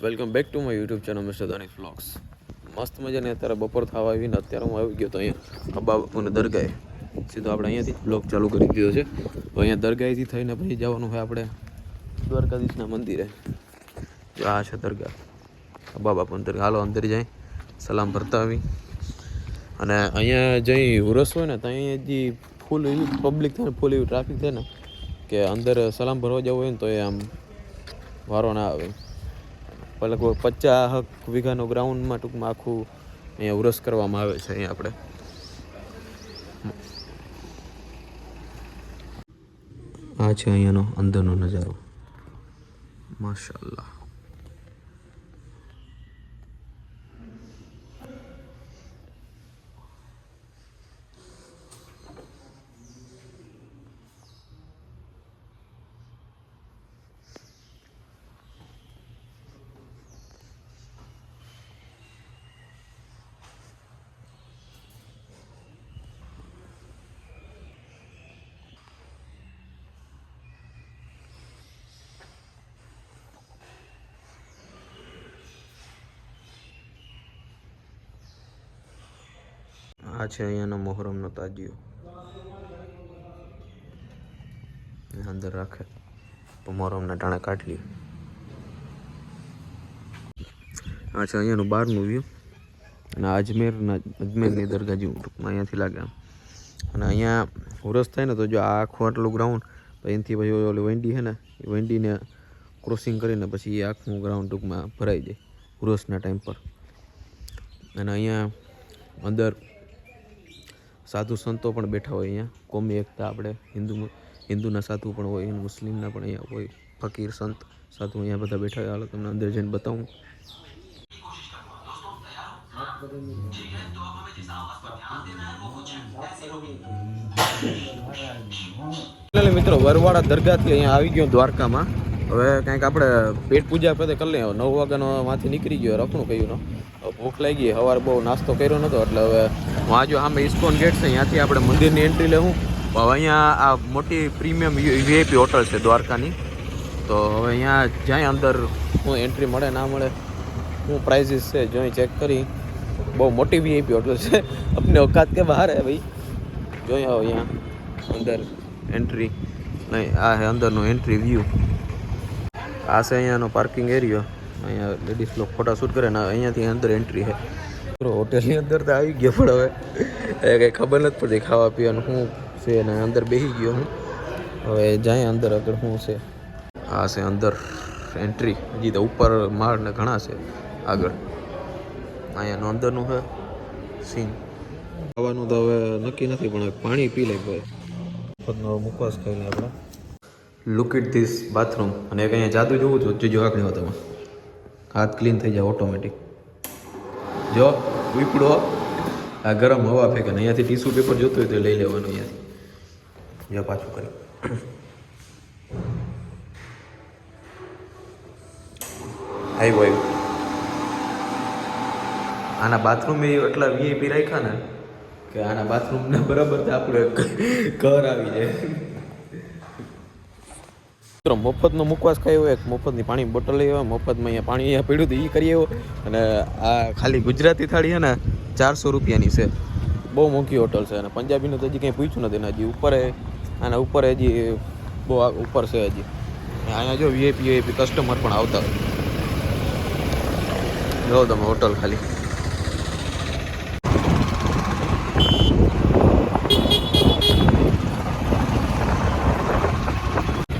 Welcome back to my YouTube channel mister ધનિક vlogs. મસ્ત મજાની અત્યારે બપોર થવા આવીને અત્યારે હું આવી ગયો તો અહીંયા અબ્બા બાપુને દરગાહે. સીધો આપણે અહીંયાથી બ્લોગ ચાલુ કરી દીધો છે. તો અહીંયા દરગાહેથી થઈને પછી જવાનું હોય આપણે દ્વારકાધીશના મંદિરે. જો આ છે દરગાહ, અબ્બા બાપુની દરગાહ. હાલો અંદર જાય, સલામ ભરતા આવી. અને અહીંયા જઈ ઉરસ હોય ને તો અહીંયા જે ફૂલ એવી પબ્લિક થાય ને, ફૂલ એવી ટ્રાફિક થાય ને કે અંદર સલામ ભરવા જવું હોય ને તો એ આમ વારો ના આવે. લગભગ 50 વીઘાનું ગ્રાઉન્ડમાં ટૂંકમાં આખું અહીંયા ઉરસ કરવામાં આવે છે. અહીંયા આપણે આ છે અહીંયાનો અંદરનો નજારો. માશાઅલ્લાહ. આ છે અહીંયાનો મોહરમનો તાજિયો. અંદર રાખે તો મોહરમના ટાણે કાઢી લે. આ છે અહીંયાનું બહારનું વ્યૂ. અને અજમેરની દરગાહ જેવું ટૂંકમાં અહીંયાથી લાગે આમ. અને અહીંયા ઉરસ થાય ને તો જો આ આખું આટલું ગ્રાઉન્ડ, એનાથી પછી ઓલી વંડી છે ને, એ વંડીને ક્રોસિંગ કરીને પછી એ આખું ગ્રાઉન્ડ ટૂંકમાં ભરાઈ જાય ઉરસના ટાઈમ પર. અને અહીંયા અંદર સાધુ સંતો પણ બેઠા હોય. અહીંયા કોમી એકતા, આપણે હિન્દુના સાધુ પણ હોય, મુસ્લિમના પણ અહીંયા હોય, ફકીર સંત સાધુ અહીંયા બધા બેઠા હોય. હાલો તમને અંદર જઈને બતાવું. મિત્રો વરવાડા દરગાહથી અહીંયા આવી ગયો દ્વારકામાં. હવે કંઈક આપણે પેટ પૂજા પહેલાં કરી લઈએ. 9 વાગ્યાનો માંથી નીકળી ગયો, રખણું કહ્યું. ભૂખ લાગી, સવારે બહુ નાસ્તો કર્યો નહોતો એટલે હવે હું આ જો સામે ઇસ્કોન ગેટ છે, ત્યાંથી આપણે મંદિરની એન્ટ્રી લેવું. હવે અહીંયા આ મોટી પ્રીમિયમ વીઆઈપી હોટલ છે દ્વારકાની. તો હવે અહીંયા જાય અંદર હું એન્ટ્રી મળે ના મળે, શું પ્રાઇઝીસ છે જોઈ ચેક કરી. બહુ મોટી વીઆઈપી હોટલ છે, अपने औकात के બહાર હે ભાઈ. જોઈ આવો અહીંયા અંદર એન્ટ્રી નહીં. આ છે અંદરનો એન્ટ્રી વ્યૂ. આ છે અહીંયાનો પાર્કિંગ એરિયો. અહીંયા લેડીઝ લોકો ફોટા શૂટ કરે ને અહીંયાથી અંદર એન્ટ્રી છે. હોટેલની અંદર તો આવી ગયો, પણ હવે કંઈ ખબર નથી પડતી ખાવા પીવાનું શું છે. ને અંદર બેસી ગયો હું. હવે જાય અંદર આગળ શું છે. આ છે અંદર એન્ટ્રી. હજી તો ઉપર માળ ને ઘણા છે આગળ. અહીંયાનું અંદરનું છે સીન. ખાવાનું તો હવે નક્કી નથી, પણ પાણી પી લે ભાઈ. મુખવાસ ખાઈ લે આપણે. Look it this bathroom. અને એક અહીંયા જાદુ જોવું છું, જો આખણી વાતમાં હાથ ક્લીન થઈ જાય ઓટોમેટિક. જો વીપડો આ ગરમ હવા ફેંકે ને અહીંયાથી ટીશ્યુ પેપર જોતું હોય તો લઈ લેવાનું અહીંયાથી. જો પાછું કરી આવ્યું. આના બાથરૂમ એટલા વીઆઈપી રાખ્યા ને કે આના બાથરૂમને બરાબર આપણે ઘર આવી જાય. મફતનો મુખવાસ ખાયો, એક મફતની પાણી બોટલ લઈ આવ્યો, મફતમાં અહીંયા પાણી અહીંયા પીડ્યું હતું એ કરી આવ્યો. અને આ ખાલી ગુજરાતી થાળી છે ને 400 રૂપિયાની છે. બહુ મોંઘી હોટલ છે. અને પંજાબીનું તો હજી કંઈ પૂછ્યું નથી ને હજી ઉપર આના ઉપર હજી બહુ ઉપર છે હજી. અહીંયા જો વીઆઈપી કસ્ટમર પણ આવતા હોય. જો તમે હોટલ ખાલી.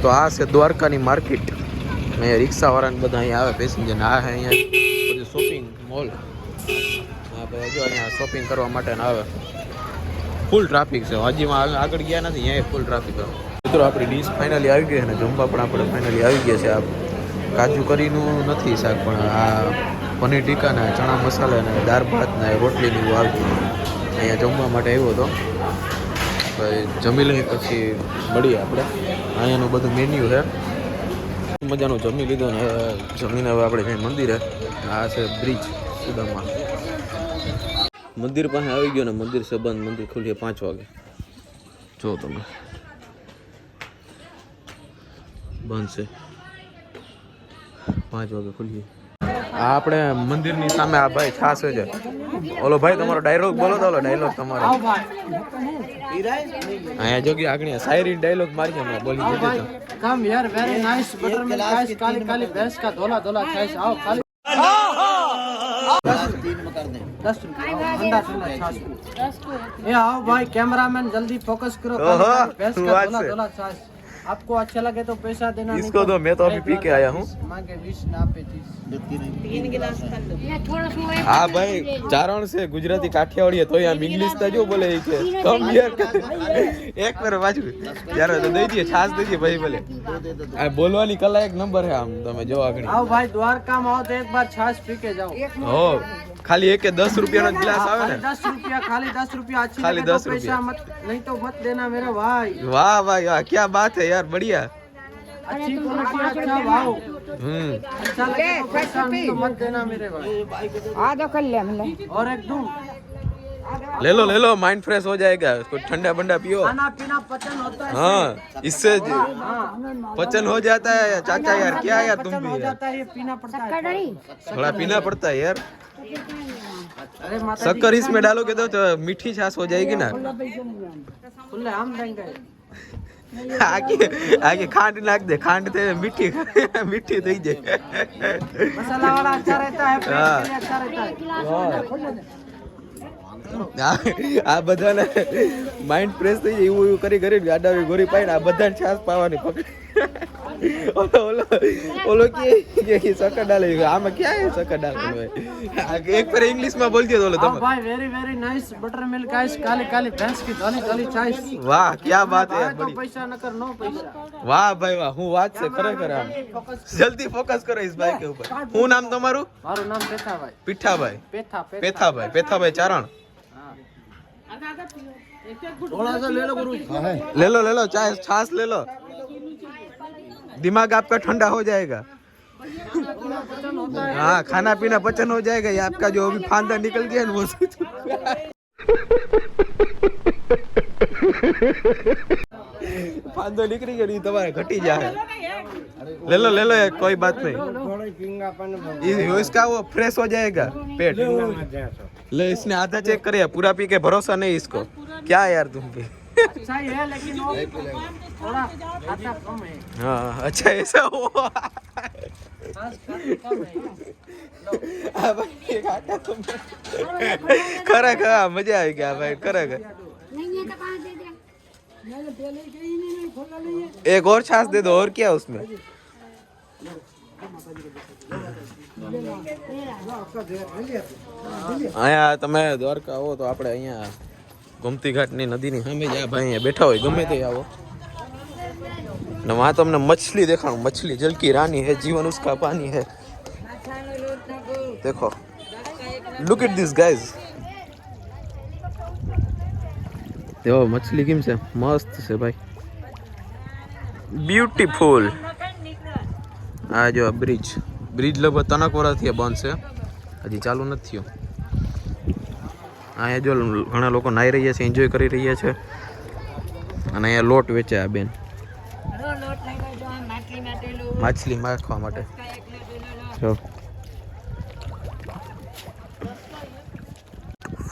તો આ છે દ્વારકાની માર્કેટ. અહીંયા રિક્ષાવાળાને બધા અહીંયા આવે પેસેન્જરને. આ છે અહીંયા બધું શોપિંગ મોલ. હા ભાઈ જો અહીંયા શોપિંગ કરવા માટે આવે. ફૂલ ટ્રાફિક છે. હજીમાં આગળ ગયા નથી, અહીંયા ફૂલ ટ્રાફિક છે. મિત્રો આપણી ડીશ ફાઇનલી આવી ગઈ છે ને જમવા પણ આપણે ફાઇનલી આવી ગયા છે. આ કાજુ કરીનું નથી શાક, પણ આ પનીર ટીકા ને ચણા મસાલા ને દાળ ભાત ને રોટલીને એવું આવી ગયું. અહીંયા જમવા માટે આવ્યો હતો. જમી લઈ પછી મળીએ આપણે. અહીંયાનું બધું મેન્યુ છે. મજાનું જમી લીધો ને જમીને હવે આપણે જઈએ મંદિરે. આ છે બ્રિજ સુદામા મંદિર પાસે આવી ગયો ને મંદિર છે બંધ. મંદિર ખુલીએ 5 વાગે. જો તમે બંધ છે. 5 વાગે ખુલીએ. આ આપણે મંદિરની સામે આ ભાઈ છાસ છે. ઓલો ભાઈ તમારો ડાયલોગ બોલો તો ઓલો ડાયલોગ તમારો. અહીંયા જોગી આગળ શાયરી ડાયલોગ મારી છે મેં બોલી દીધો તો. कम यार very nice butter milk ice काली काली भैंस का धोला धोला छाछ आओ खाली 10 रुपया ठंडा ठंडा छाछ ये आओ भाई कैमरामैन जल्दी फोकस करो भैंस का धोला धोला छाछ आपको अच्छा लगे तो पैसा देना इसको दो मैं तो अभी पी के आया हूँ मांगे 20 ना पे 3 गिलास कर लो हाँ भाई चारण से गुजराती काठियावाड़ी है तो यहाँ इंग्लिश था जो बोले के कम यार एक बार बाजू यार तो दे दिए छाछ दे दिए भाई बोले आ बोलवानी कला एक नंबर है आम તમે જો આગળ आओ भाई द्वारका में आओ तो एक बार छाछ पी के जाओ हो खाली एक के 10 रुपया નો ગ્લાસ આવે ને 10 रुपया खाली 10 रुपया अच्छी खाली लगे 10 तो पैसा मत नहीं तो मत देना मेरा भाई वाह भाई वाह क्या बात है यार बढ़िया अच्छी क्वालिटी अच्छा भाव अच्छा लगे तो पैसा नहीं तो मत देना मेरे भाई आधा कर ले हमने और एक दूं ले लो माइंड फ्रेश हो जाएगा उसको ठंडा बंडा पियो खाना पीना पचन होता है हाँ इससे हाँ पचन हो जाता है चाचा यार क्या यार तुम पचन भी हो यार जाता है ये पीना पड़ता है थोड़ा पीना पड़ता है यार अरे माता शक्कर इसमें डालोगे तो मीठी छाछ हो जाएगी ना खुले हम देंगे आगे आगे खांड नाख दे खांड थे मीठी मीठी થઈ જાય मसाला वाला अच्छा रहता है पेट के लिए अच्छा रहता है આ બધાને માઇન્ડ ફ્રેશ થઈ જાય એવું કરી કરી ગાડાવી ગોરી પાઈને આ બધાને છાસ પાવાની પકડી ઓલો ઓલો ઓલો કે સકર ડાલે આમાં क्या है सकर डाल भाई एक बार इंग्लिश में बोल दिया तो अब भाई very very nice butter milk ice काली काली भैंस की धोली धोली छाछ वाह क्या बात है तो पैसा न कर नो पैसा वाह भाई वाह હું વાત છે ખરેખર આમ જલ્દી ફોકસ કરો इस भाई के ऊपर હું નામ તમારું મારું નામ પેથાભાઈ પીઠાભાઈ पेथा પેથાભાઈ ચારણ थोड़ा सा ले लो गुरु ले लो चाय छाछ ले लो दिमाग आपका ठंडा हो जाएगा हाँ खाना पीना पचन हो जाएगा ये आपका जो अभी फांदा निकल गया ना वो फांदो निकली गया नहीं तुम्हारे घटी जाए ले लो कोई बात नहीं इसका वो फ्रेश हो जाएगा पेट ले इसने आधा चेक करे पूरा पी के भरोसा नहीं इसको क्या यार तुम भी अच्छा ही है लेकिन वो थोड़ा खाता कम है हाँ अच्छा ऐसा हो छाछ कम है खरा खरा मजा आई क्या भाई खरा एक और छाछ दे दो और क्या उसमें અહીંયા તમે દ્વારકા આવો તો આપણે અહીંયા ગોમતી ઘાટની નદીની સામે જ ભાઈ અહીંયા બેઠા હોય ગમે તે આવો ને वहाँ તમને मछली દેખાણું मछली जल की रानी है जीवन उसका पानी है देखो लुक एट दिस गाइस देखो मछली કેમ છે મસ્ત છે ભાઈ બ્યુટીફુલ આ જો બ્રિજ લગભગ તનક વર્ષથી બંધ છે હજી ચાલુ નથી થયો અહીંયા જો ઘણા લોકો નાહી રહ્યા છે એન્જોય કરી રહ્યા છે અને અહીંયા લોટ વેચે આ બેન માછલી માખવા માટે જો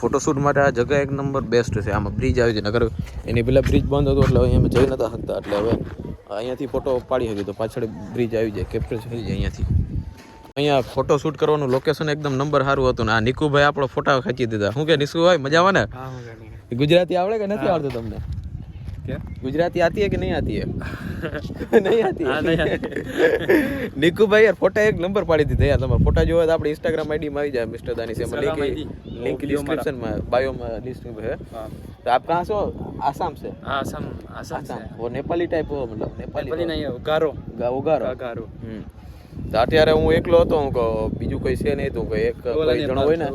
ફોટોશૂટ માટે આ જગ્યા એક નંબર બેસ્ટ છે આમાં બ્રિજ આવી છે નગર એની પહેલાં બ્રિજ બંધ હતો એટલે અહીંયા જઈ નતા શકતા એટલે હવે અહીંયાથી ફોટો પાડી હતી તો પાછળ બ્રિજ આવી જાય કેપ્ચર થઈ જાય અહીંયાથી અહીંયા ફોટોશૂટ કરવાનું લોકેશન એકદમ નંબર સારું હતું ને આ નિકુભાઈ આપણો ફોટા ખેંચી દીધા શું કે નિશુભાઈ મજામાં ને ગુજરાતી આવડે કે નથી આવડતું તમને गुजराती आती है कि नहीं आती है नहीं आती है निकू भाई यार फोटा एक नंबर पाड़ी दी यार तुम्हारा फोटा जो है આપણે इंस्टाग्राम आईडी में आ जाए मिस्टर दानी से लिंक डिस्क्रिप्शन में बायो में लिस्ट में है तो आप कहाँ से हो आसाम से आसाम से वो नेपाली टाइप हो मतलब नेपाली नहीं है गारो તો અત્યારે હું એકલો હતો હું બીજું કોઈ છે નહીં તો એક કોઈ જણો હોય ને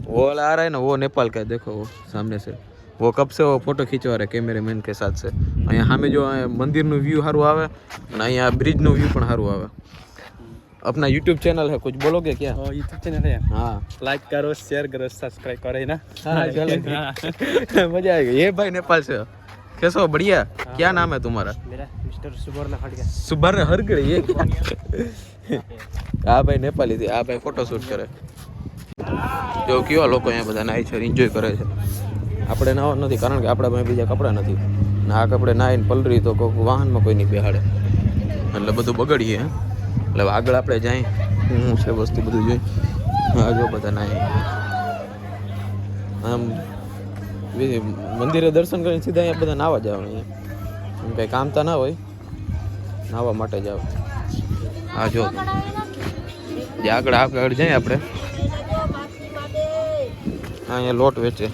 वो वाला आ रहा है ना वो नेपाल का देखो वो सामने से वो कब से वो फोटो खींचवा रहे कैमरामैन के साथ से અહીંયા સામે જો મંદિરનું વ્યૂ સારું આવે અને અહીંયા બ્રિજનું વ્યૂ પણ સારું આવે अपना यूट्यूब चैनल है कुछ बोलोगे क्या यूट्यूब चैनल है हाँ लाइक करो शेयर करो सब्सक्राइब करो है ना हाँ चलो मजा आएगा ये भाई नेपाल से कैसे हो बढ़िया क्या नाम है तुम्हारा मेरा मिस्टर सुबर्ण हटगा सुबर्ण हरगड़े ये क्या આ ભાઈ નેપાલીથી, આ ભાઈ ફોટોશૂટ કરે. જો કેવા લોકો અહીંયા બધા નાય છે, એન્જોય કરે છે. આપણે નાવા નથી, કારણ કે આપણા પાસે બીજા કપડાં નથી. ને આ કપડે નાહીને પલરી તો કોઈક વાહનમાં કોઈ નહીં બેહાડે, એટલે બધું બગડીએ. એટલે આગળ આપણે જાય શું છે વસ્તુ બધું જોઈ. હા જો બધા નાય આમ મંદિરે દર્શન કરીને સીધા અહીંયા બધા નાવા જવાનું. અહીંયા કંઈ કામતા ના હોય, નાવા માટે જાવ. હા જો જે આગળ જઈએ આપણે, અહીંયા લોટ વેચે.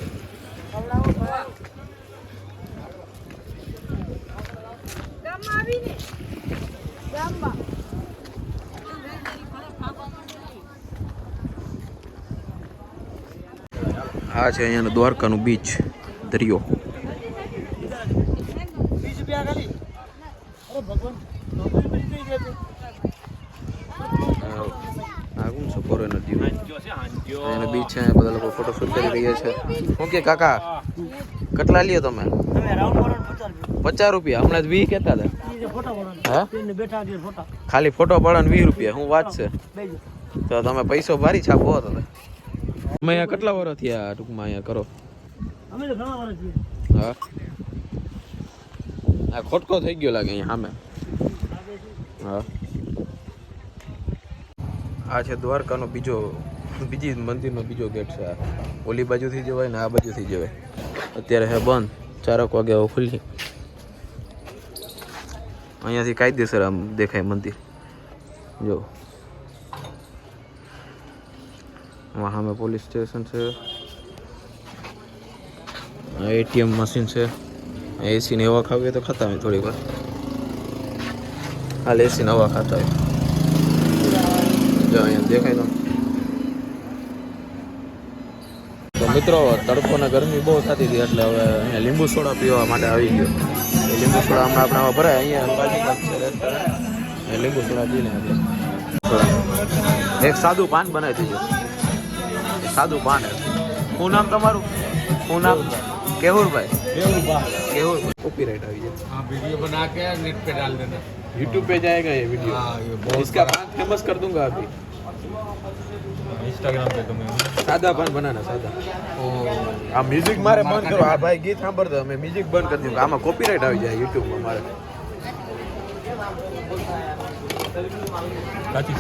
આ છે અહીંયાનું દ્વારકાનું બીચ, દરિયો. બીચ છે, બધા લોકો ફોટોશૂટ કરી રહ્યા છે. શું કે કાકા કેટલા લ્યો તમે? 50 રૂપિયા. હમણાં જ 20 કહેતા હતા. ખાલી ફોટો પાડો ને 20 રૂપિયા. શું વાત છે? તો તમે પૈસો ભારી છાપો તમે. તમે અહીંયા કેટલા વર્ષ થયા ટૂંકમાં અહીંયા કરો? હા, આ ખોટકો થઈ ગયો લાગે અહીંયા સામે. હા, આ છે દ્વારકાનો બીજી મંદિરનો બીજો ગેટ છે. આ ઓલી બાજુથી જવાય ને આ બાજુથી જવાય. અત્યારે હે બંધ, 4 વાગે ખુલ્લી. અહીંયાથી કાયદેસર આમ દેખાય મંદિર. જો સામે પોલીસ સ્ટેશન છે, એટીએમ મશીન છે. એસી ને હવા ખાવી હોય તો ખાતા હોય થોડી વાર. હાલ એસી ને હવા ખાતા હોય. જો અહીંયા દેખાય તો મિત્રો તડકો ને ગરમી બહુ થતી હતી, એટલે હવે અહીંયા લીંબુ સોડા પીવા માટે આવી ગયો. લીંબુ સોડા હમણાં આપણામાં ભરાય. અહીંયા લીંબુ સોડા પીને આપણે એક સાદું પાન બનાવી દીધું. સાદું પાન. શું નામ તમારું? શું નામ? કેહુરભાઈ. केहुर कॉपीराइट आ गया. हाँ, वीडियो बना के नेट पे डाल देना. यूट्यूब पे जाएगा ये वीडियो. हाँ, ये बहुत इसका पान फेमस कर दूंगा अभी. इंस्टाग्राम पे तुम्हें सादा पान बनाना सादा. આ મ્યુઝિક મારે બંધ કરો. આ ભાઈ ગીત સાંભળતો, અમે મ્યુઝિક બંધ કરી દીધું. આમાં કોપીરાઇટ આવી જાય યુટ્યુબ માં મારે. કાચી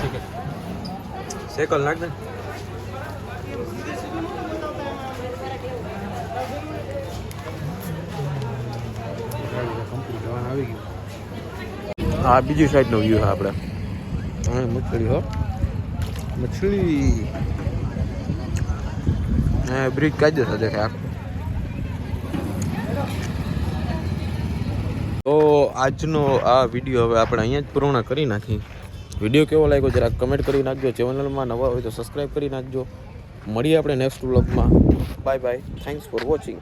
સેકલ નાખ દે. આ બીજી સાઈડનો વ્યૂ છે આપણે. મછલી હો, મછલી. બ્રિજ કાયદેસર દેખાય. તો આજનો આ વિડીયો હવે આપણે અહીંયા જ પૂર્ણ કરી નાખી. વિડીયો કેવો લાગ્યો જરાક કમેન્ટ કરી નાખજો. ચેનલમાં નવા હોય તો સબસ્ક્રાઈબ કરી નાખજો. મળીએ આપણે નેક્સ્ટ વ્લોગમાં. Bye bye. Thanks for watching.